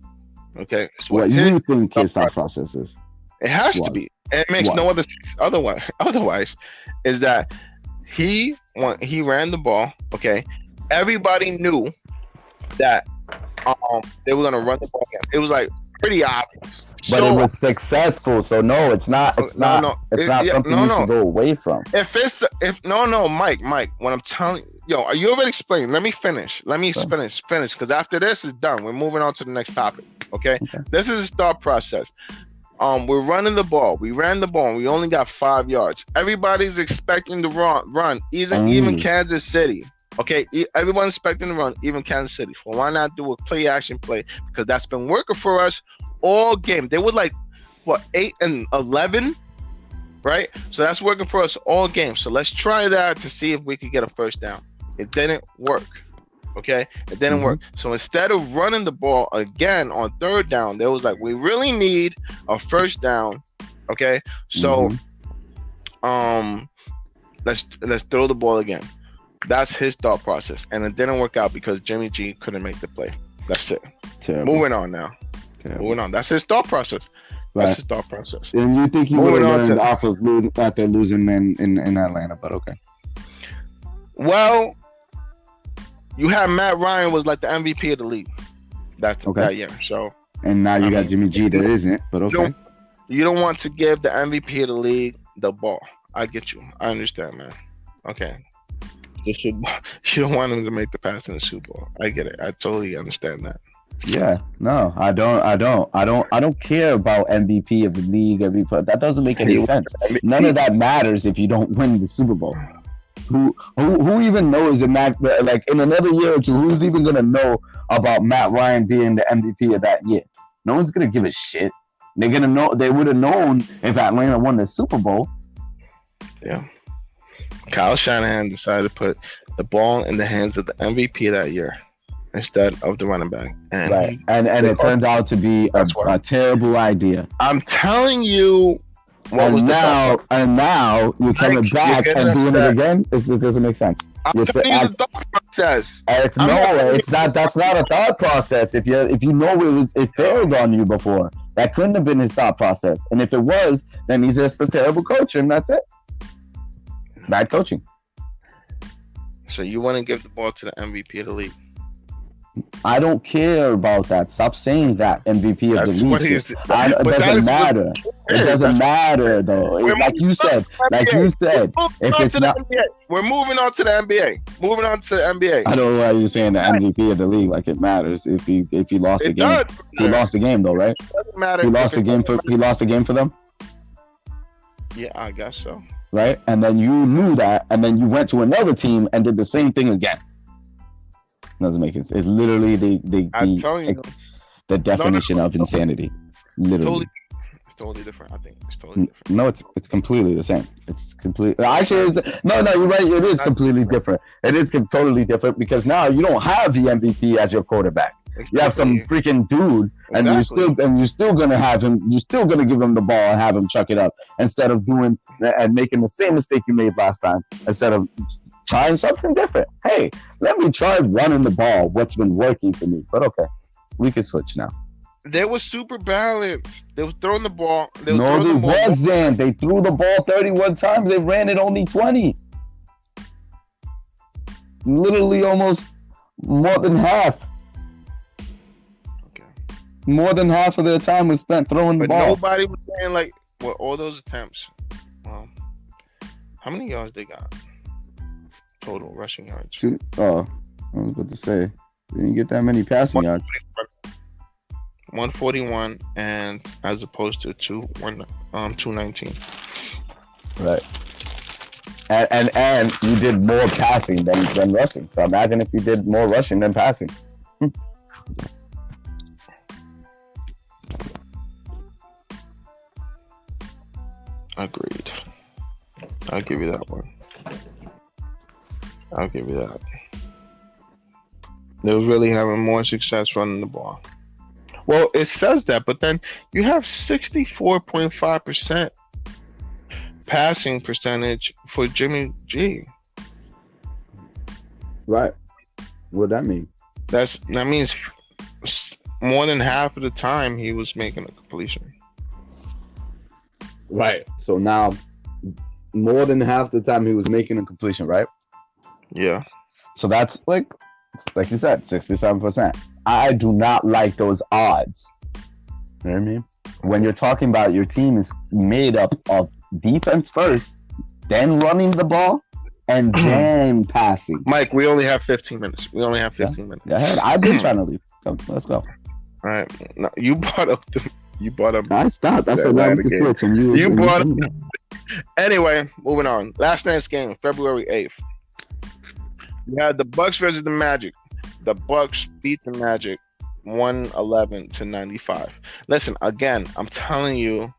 Okay. It's What his you think his thought process is? It has to What? be. It makes What? no other sense. Otherwise, is that he ran the ball. Okay. Everybody knew that they were gonna run the ball again. It was like pretty obvious. But So it was successful, so no, it's not. It's not. no, It's not yeah, something no, you no. should go away from. Mike, what I'm telling yo, are you already explaining? Let me finish. Sure. finish, because after this is done, we're moving on to the next topic. Okay. Okay. This is a thought process. We're running the ball. We ran the ball. And we only got 5 yards. Everybody's expecting to run. Even Kansas City. Okay, everyone's expecting to run. Even Kansas City. So why not do a play action play? Because that's been working for us all game. They were like, what, 8 and 11, right? So that's working for us all game. So let's try that to see if we could get a first down. It didn't work. Okay, it didn't work. So instead of running the ball again on third down, they was like, we really need a first down. Okay, so let's throw the ball again. That's his thought process, and it didn't work out because Jimmy G couldn't make the play. That's it. Terrible. Moving on now. Terrible. Moving on. That's his thought process. Right. That's his thought process. And you think he would have learned off of after losing in Atlanta, but okay. Well, you had Matt Ryan was like the MVP of the league that year. So and now you got Jimmy G that isn't, but okay. You don't want to give the MVP of the league the ball. I get you. I understand, man. Okay. You don't want him to make the pass in the Super Bowl. I get it. I totally understand that. Yeah, no, I don't care about MVP of the league. That doesn't make any sense. None of that matters if you don't win the Super Bowl. Who even knows that like in another year or two, who's even gonna know about Matt Ryan being the MVP of that year? No one's gonna give a shit. They're gonna know. They would have known if Atlanta won the Super Bowl. Yeah. Kyle Shanahan decided to put the ball in the hands of the MVP of that year instead of the running back. And it turned out to be a terrible idea. I'm telling you. And now you're coming back and doing it again? It doesn't make sense. I'm telling you the thought process. It's not. That's not a thought process. If you know it failed on you before, that couldn't have been his thought process. And if it was, then he's just a terrible coach, and that's it. Bad coaching. So you want to give the ball to the MVP of the league? I don't care about that. Stop saying that MVP of the league. It doesn't matter. It doesn't matter though. Like you said, if it's not, we're moving on to the NBA. Moving on to the NBA. I don't know why you're saying the MVP of the league like it matters. If he lost the game, he lost the game though, right? It doesn't matter. He lost the game for them. Yeah, I guess so. Right, and then you knew that, and then you went to another team and did the same thing again. Doesn't make sense. It's literally the definition of insanity. Literally, it's totally different. I think it's totally different. No, it's completely the same. It's completely. Actually, no, you're right. It is completely different. It is totally different because now you don't have the MVP as your quarterback. You have some freaking dude, and you're still gonna have him. You're still gonna give him the ball and have him chuck it up instead of doing and making the same mistake you made last time. Instead of trying something different. Hey, let me try running the ball. What's been working for me? But okay, we can switch now. They were super balanced. They was throwing the ball. No, they wasn't. They threw the ball 31 times. They ran it only 20. Literally almost more than half. Okay. More than half of their time was spent throwing the ball. Nobody was saying like, well, all those attempts. How many yards they got? Total rushing yards. I was about to say He didn't get that many passing yards. 141, and as opposed to 219. Right. And you did more passing than rushing. So imagine if you did more rushing than passing. Agreed. I'll give you that one. I'll give you that. They were really having more success running the ball. Well, it says that, but then you have 64.5% passing percentage for Jimmy G. Right. What that mean? That means more than half of the time he was making a completion. Right. So now, more than half the time he was making a completion, right? Yeah. So that's like you said, 67%. I do not like those odds. You know what I mean? When you're talking about your team is made up of defense first, then running the ball, and then passing. Mike, we only have 15 minutes. minutes. Go ahead. I've been trying to leave. Let's go. All right. No, you brought up. I stopped. I said, "Let me switch." And you brought up. Anyway, moving on. Last night's game, February 8th. We had the Bucks versus the Magic. The Bucks beat the Magic 111-95. Listen, again, I'm telling you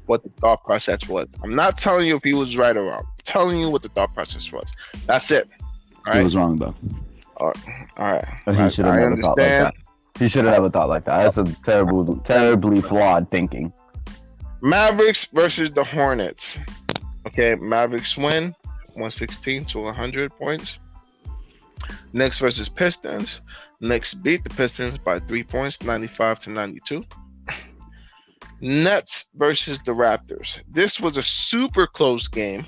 what the thought process was. I'm not telling you if he was right or wrong. I'm telling you what the thought process was. That's it. All right? He was wrong, though. All right. He should have never thought like that. He should have never thought like that. That's a terribly flawed thinking. Mavericks versus the Hornets. Okay, Mavericks win 116-100 points. Knicks versus Pistons. Knicks beat the Pistons by 3 points, 95-92. Nets versus the Raptors. This was a super close game.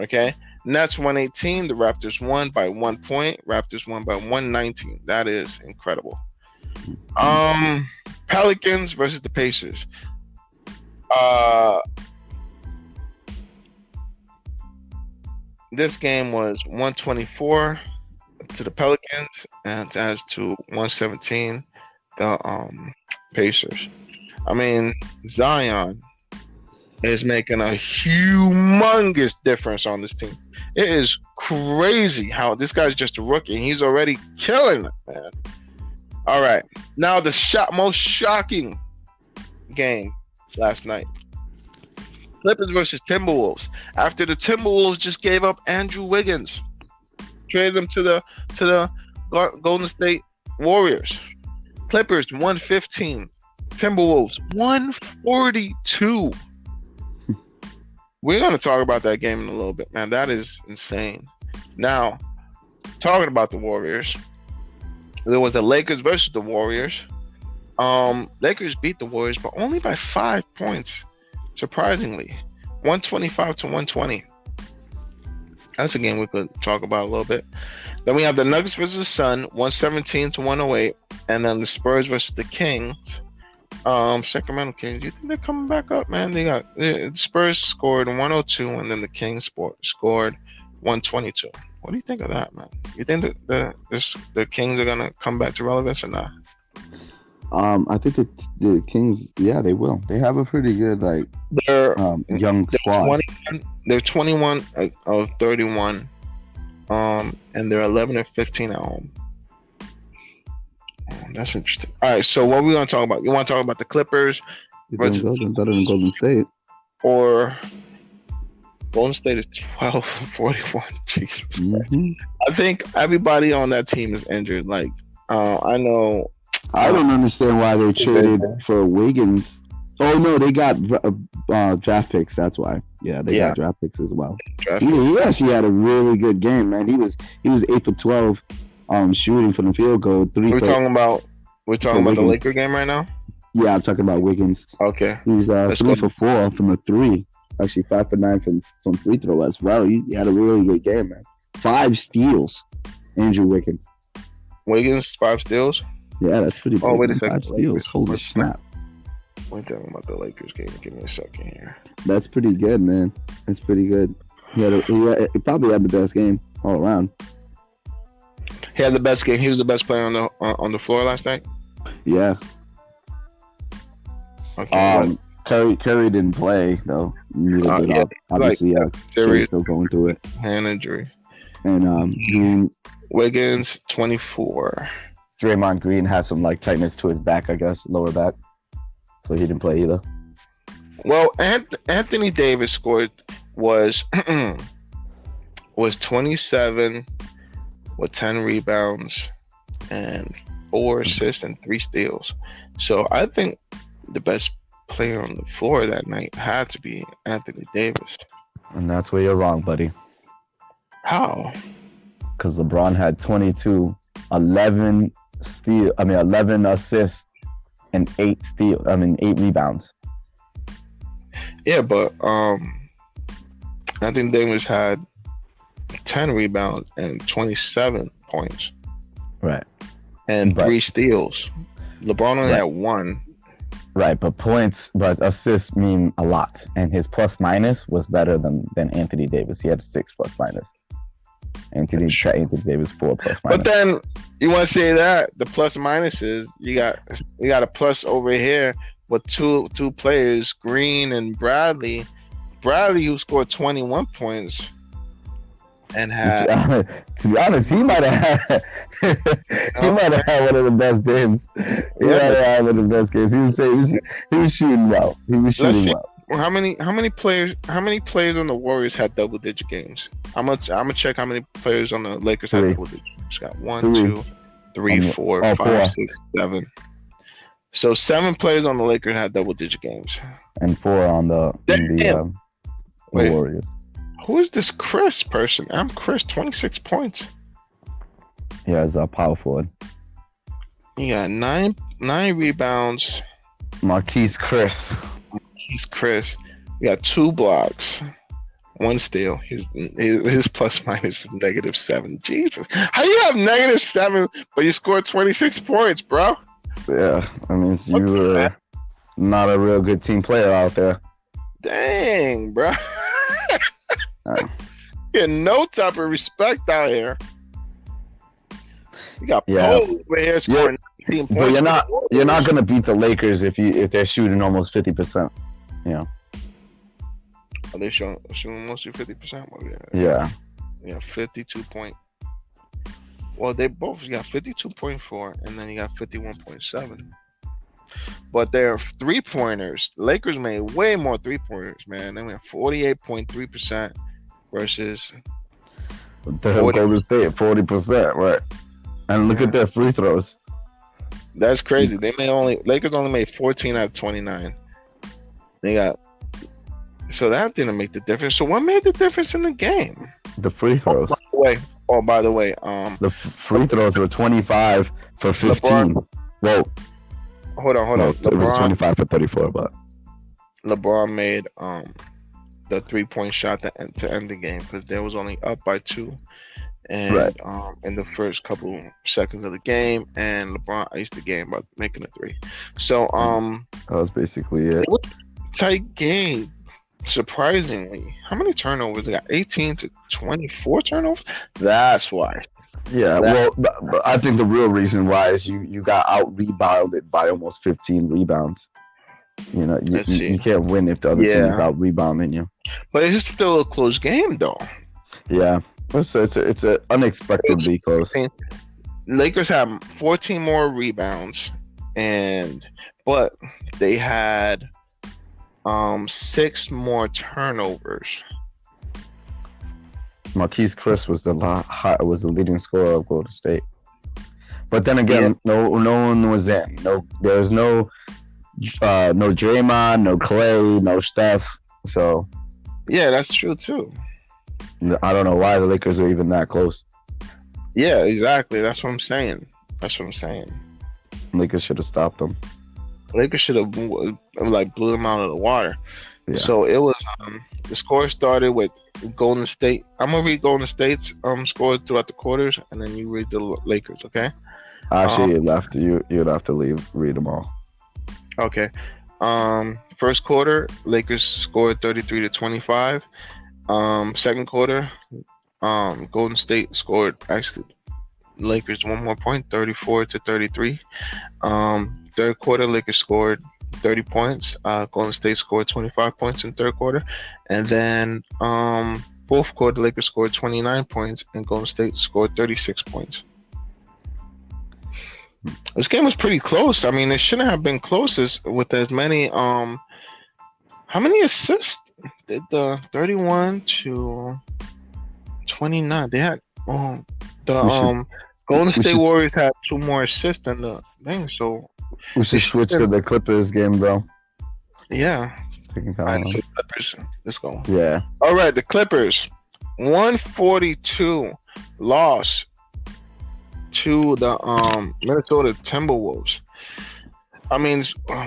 Okay, Nets 118. The Raptors won by 1 point. Raptors won by 119. That is incredible. Pelicans versus the Pacers. This game was 124 to the Pelicans and as to 117 the Pacers. I mean, Zion is making a humongous difference on this team. It is crazy how this guy's just a rookie and he's already killing it, man. All right, now the most shocking game last night. Clippers versus Timberwolves. After the Timberwolves just gave up Andrew Wiggins, traded him to the Golden State Warriors. Clippers 115, Timberwolves 142. We're gonna talk about that game in a little bit, man. That is insane. Now, talking about the Warriors, there was the Lakers versus the Warriors. Lakers beat the Warriors, but only by 5 points. Surprisingly, 125-120. That's a game we could talk about a little bit. Then we have the Nuggets versus the Sun, 117-108, and then the Spurs versus the Kings. Sacramento Kings, you think they're coming back up, man? The Spurs scored 102, and then the Kings scored 122. What do you think of that, man? You think that the Kings are gonna come back to relevance or not? I think the Kings, yeah, they will. They have a pretty good young squad. They're 21 of 31, and they're 11-15 at home. That's interesting. All right, so what are we gonna talk about? You want to talk about the Clippers? Better than Golden State. Or Golden State is 12-41. Jesus. Mm-hmm. I think everybody on that team is injured. Like, I know. I don't understand why they traded for Wiggins. Oh no, they got draft picks. That's why. Yeah, they got draft picks as well. He actually had a really good game, man. He was 8 for 12, shooting from the field goal. We're talking about the Laker game right now. Yeah, I'm talking about Wiggins. Okay. He was 3 for 4 from the 3. Actually, 5 for 9 from free throw as well. He had a really good game, man. 5 steals. Andrew Wiggins. 5 steals. Yeah, that's pretty good. Oh, wait a second. 5 steals. Holy snap. We're talking about the Lakers game. Give me a second here. That's pretty good, man. That's pretty good. He probably had the best game all around. He had the best game. He was the best player on the floor last night. Yeah. Okay. Curry didn't play though. Neither did obviously. Curry's still going through it. Hand injury. And Green, Wiggins 24. Draymond Green has some like tightness to his back, I guess, lower back, so he didn't play either. Well, Anthony Davis scored was 27 with 10 rebounds and 4 assists and 3 steals. So I think the best player on the floor that night had to be Anthony Davis. And that's where you're wrong, buddy. How? Because LeBron had 22, 11 assists and 8 rebounds. Yeah, but Anthony Davis had 10 rebounds and 27 points. Right. And 3 steals. LeBron only had 1. Right, but assists mean a lot. And his plus minus was better than Anthony Davis. He had 6 plus minus. Anthony Davis 4 plus minus. But then you want to say that the plus minuses, you got a plus over here with two players, Green and Bradley. Bradley, who scored 21 points and had. To be honest, he might have had one of the best games. He might have had one of the best games. He was shooting well. How many players on the Warriors had double digit games? I'm gonna check how many players on the Lakers had double digit games. Got 1, 2, 3, 4, 5, 6, 7. So 7 players on the Lakers had double digit games. And 4 on the Warriors. Who is this Chris person? I'm Chris, 26 points. Yeah, he's a power forward. He got 9 rebounds. Marquise Chris. He got 2 blocks, 1 steal. His plus minus is -7. Jesus, how you have -7 but you scored 26 points, bro? Yeah, I mean you were not a real good team player out there. Dang, bro. Getting no type of respect out here. You got Poe over here scoring 19 points. But you're not gonna beat the Lakers if they're shooting almost 50%. You know. Are they shooting mostly 50%? Yeah. Yeah, 52 point. Well, they both got 52.4, and then you got 51.7. But their 3-pointers, Lakers made way more 3-pointers, man. They went 48.3% versus the Golden State 40%, right? And look at their free throws. That's crazy. Lakers only made 14 out of 29. So that didn't make the difference. So what made the difference in the game? The free throws. By the way, the free throws were 25 for 15. Whoa. Hold on. It was 25 for 34, but LeBron made the 3-point shot to end the game because they was only up by 2, and in the first couple seconds of the game, and LeBron iced the game by making a 3. So that was basically it. It was a tight game. Surprisingly, how many turnovers? They got 18 to 24 turnovers. That's why. Yeah, but I think the real reason why is you got out rebounded by almost 15 rebounds. You know, you can't win if the other team is out rebounding you. But it's still a close game, though. Yeah, it's a unexpectedly close. Lakers have 14 more rebounds, but they had 6 more turnovers. Marquise Chris was the leading scorer of Golden State. But then again, no one was in. There was no Draymond, no Clay, no Steph. So yeah, that's true too. I don't know why the Lakers are even that close. Yeah, exactly. That's what I'm saying. Lakers should have stopped them. Lakers should have blew them out of the water. Yeah. So it was the score started with Golden State. I'm gonna read Golden State's scores throughout the quarters, and then you read the Lakers. Okay. Actually, you'd have to read them all. Okay. First quarter, Lakers scored 33 to 25. Second quarter, Golden State scored actually Lakers one more point, 34-33. Third quarter, Lakers scored 30 points. Golden State scored 25 points in third quarter, and then fourth quarter, Lakers scored 29 points, and Golden State scored 36 points. This game was pretty close. I mean, it shouldn't have been closest with as many. How many assists did the 31-29? They had Golden State Warriors had 2 more assists than the thing. So we should switch to the Clippers game, bro. Yeah. All right, so Clippers. Let's go. Yeah. All right, the Clippers, 142 loss to the Minnesota Timberwolves. I mean,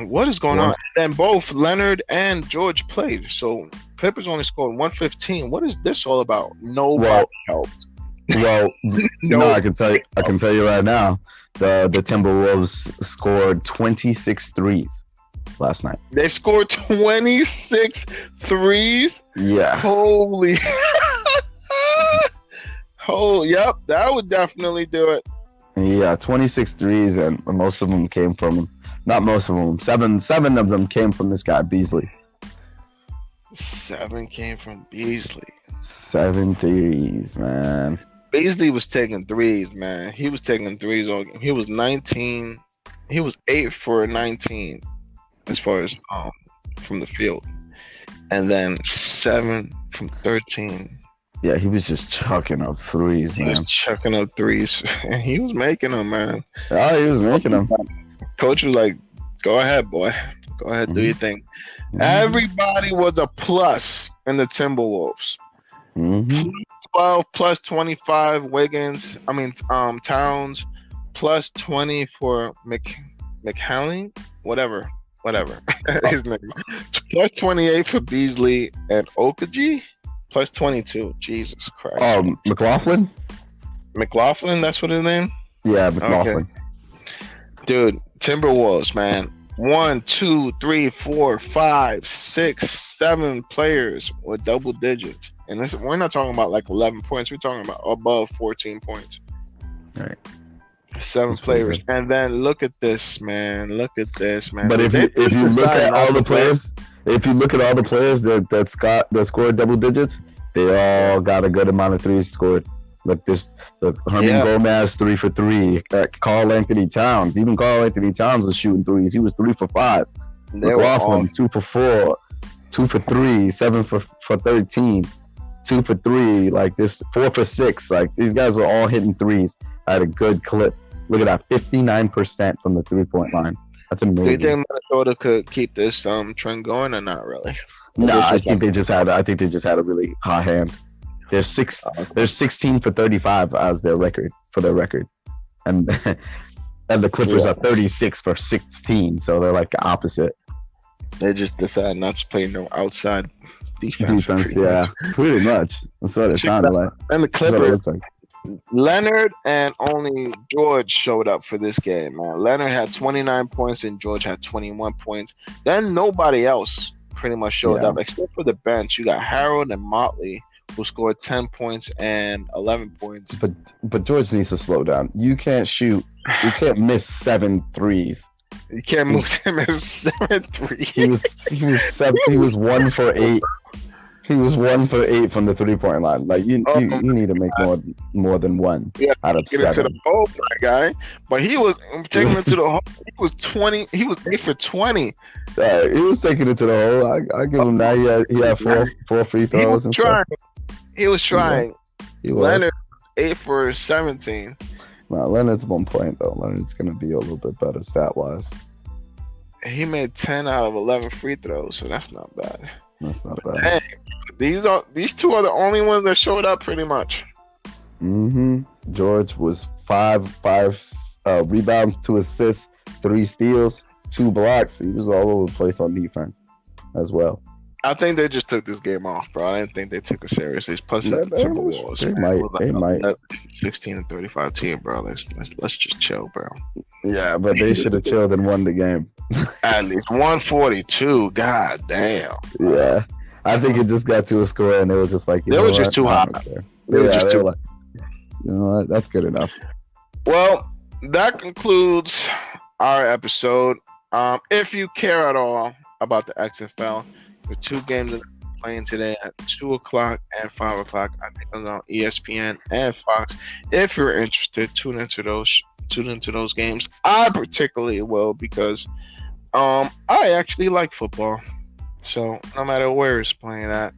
what is going on? And both Leonard and George played. So Clippers only scored 115. What is this all about? Nobody helped. Well, no, I can tell you right now. The Timberwolves scored 26 threes last night. They scored 26 threes? Yeah. Holy. Oh, yep, that would definitely do it. Yeah, 26 threes, and most of them came from, not most of them, seven of them came from this guy, Beasley. 7 came from Beasley. 7 threes, man. Beasley was taking threes, man. He was taking threes all game. He was 19. He was 8 for 19 as far as from the field. And then 7 from 13. Yeah, he was just chucking up threes, man. He was chucking up threes. And he was making them, man. Oh, he was making them. Coach was like, go ahead, boy. Go ahead, do your thing. Everybody was a plus in the Timberwolves. 12 plus 25 Wiggins. Towns plus 20 for McHalling. Whatever. His name. Plus 28 for Beasley and Okaji. Plus 22. Jesus Christ. McLaughlin? McLaughlin, that's what his name? Yeah, McLaughlin. Okay. Dude, Timberwolves, man. 1, 2, 3, 4, 5, 6, 7 players with double digits. And this, we're not talking about like 11 points. We're talking about above 14 points. All right. 7 players. And then look at this, man. But if you look at all the players, that scored double digits, they all got a good amount of threes scored. Like this, Herman Gomez 3 for 3. Karl Anthony Towns, even Karl Anthony Towns was shooting threes. He was 3 for 5. McLaughlin 2 for 4, 2 for 3, 7 for 13, 2 for 3. Like this, 4 for 6. Like these guys were all hitting threes at a good clip. Look at that, 59% from the 3-point line. That's amazing. Do you think Minnesota could keep this trend going or not really? No, I think they just had a really hot hand. They're 16 for 35 as their record, and the Clippers are 36 for 16, so they're like the opposite. They just decided not to play no outside defense. Yeah, pretty much. That's what it sounded like. And the Clippers, Leonard and only George showed up for this game, man. Leonard had 29 points and George had 21 points. Then nobody else pretty much showed up except for the bench. You got Harold and Motley, who scored 10 points and 11 points. But George needs to slow down. You can't miss 7 threes. You can't miss 7 threes. He was 1 for 8. He was 1 for 8 from the 3-point line. Like you need to make more than 1 out of 7. Into the hole, my guy. But he was taking it to the hole. He was 20. He was 8 for 20. He was taking it to the hole. I give him that. He had 4 free throws. He was trying. He was. Leonard 8 for 17. Well, Leonard's 1 point though. Leonard's gonna be a little bit better stat wise. He made 10 out of 11 free throws, so that's not bad. That's not bad. Hey, these 2 are the only ones that showed up pretty much. George was 5 rebounds, 2 assists, 3 steals, 2 blocks. He was all over the place on defense as well. I think they just took this game off, bro. I didn't think they took it seriously. Plus, the Timberwolves. They might. 16-35 team, bro. Let's just chill, bro. Yeah, but they should have chilled and won the game. At least 142. God damn. Yeah, I think it just got to a score and it was just like they were just too hot. They were just too. Like, you know what? That's good enough. Well, that concludes our episode. If you care at all about the XFL, the two games that are playing today at 2 o'clock and 5 o'clock, I think on ESPN and Fox. If you're interested, tune into those games. I particularly will because I actually like football. So no matter where it's playing at.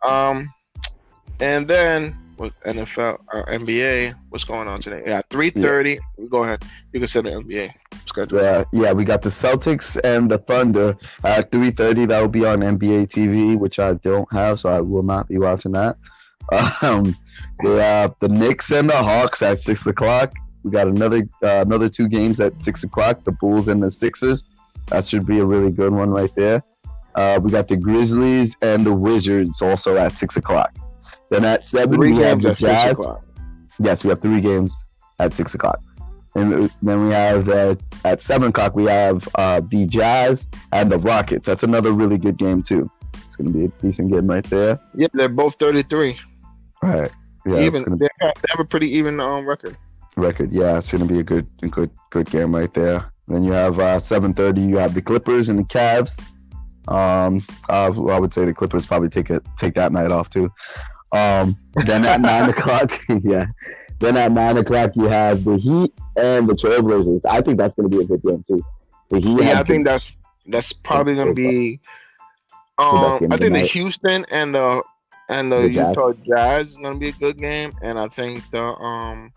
And then with NFL or NBA, what's going on today? Yeah, 3:30. Yeah. Go ahead. You can say the NBA schedule. Yeah, we got the Celtics and the Thunder at 3:30. That will be on NBA TV, which I don't have, so I will not be watching that. We have the Knicks and the Hawks at 6 o'clock. We got another two games at 6 o'clock. The Bulls and the Sixers. That should be a really good one right there. We got the Grizzlies and the Wizards also at 6 o'clock. Then at 7, we have the Jazz. Yes, we have 3 games at 6 o'clock. And then we have at 7 o'clock, we have the Jazz and the Rockets. That's another really good game, too. It's going to be a decent game right there. Yeah, they're both 33. All right. Yeah, they have a pretty even record. Yeah, it's going to be a good game right there. Then you have 7:30, you have the Clippers and the Cavs. I would say the Clippers probably take that night off, too. Then at 9 o'clock, yeah. Then at 9 o'clock, you have the Heat and the Trailblazers. I think that's going to be a good game too. The Heat. Yeah, I think that's probably going to be. I think the Houston and the Utah Jazz is going to be a good game, and I think the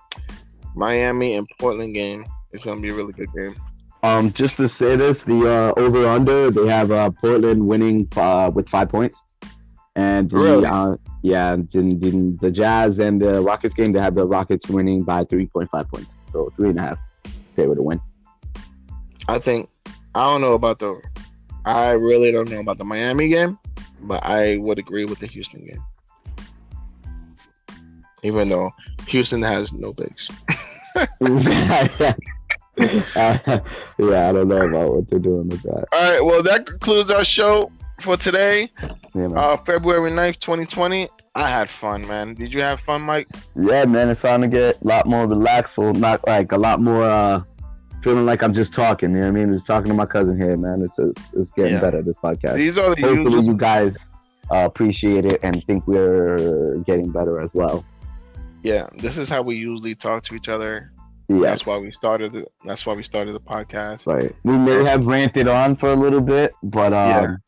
Miami and Portland game is going to be a really good game. Just to say this, the over under, they have Portland winning with 5 points. And the Jazz and the Rockets game, they have the Rockets winning by 3.5 points. So 3.5 favorite to win. I really don't know about the Miami game, but I would agree with the Houston game. Even though Houston has no bigs. I don't know about what they're doing with that. All right, well, that concludes our show for today. February 9th, 2020. I had fun, man. Did you have fun, Mike? Yeah, man. It's starting to get a lot more relaxful. Not like a lot more feeling like I'm just talking. You know what I mean? Just talking to my cousin here, man. It's getting better, this podcast. Hopefully you guys appreciate it and think we're getting better as well. Yeah, this is how we usually talk to each other. Yes. That's why we started the podcast. Right. We may have ranted on for a little bit, but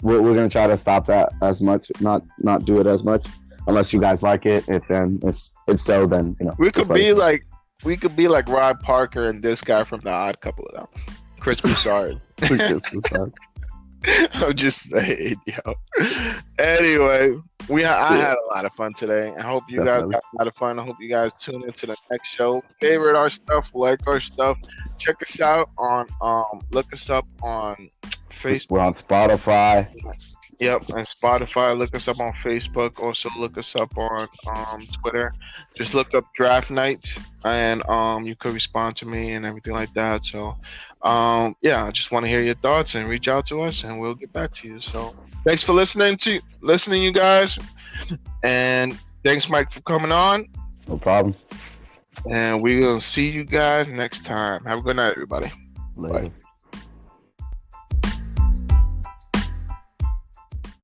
we're gonna try to stop that as much, not do it as much, unless you guys like it. If so, then we could be like Rod Parker and this guy from The Odd Couple of them, Chris Broussard. I'm just saying, yo. Anyway, I had a lot of fun today. I hope you guys got a lot of fun. I hope you guys tune into the next show. Favorite our stuff, like our stuff. Check us out on look us up on Facebook. We're on Spotify. Yep, and Spotify. Look us up on Facebook. Also look us up on Twitter. Just look up Draft Night, and you could respond to me and everything like that. So I just want to hear your thoughts and reach out to us, and we'll get back to you. So thanks for listening, you guys, and thanks, Mike, for coming on. No problem. And we're gonna see you guys next time. Have a good night, everybody. Later. Bye.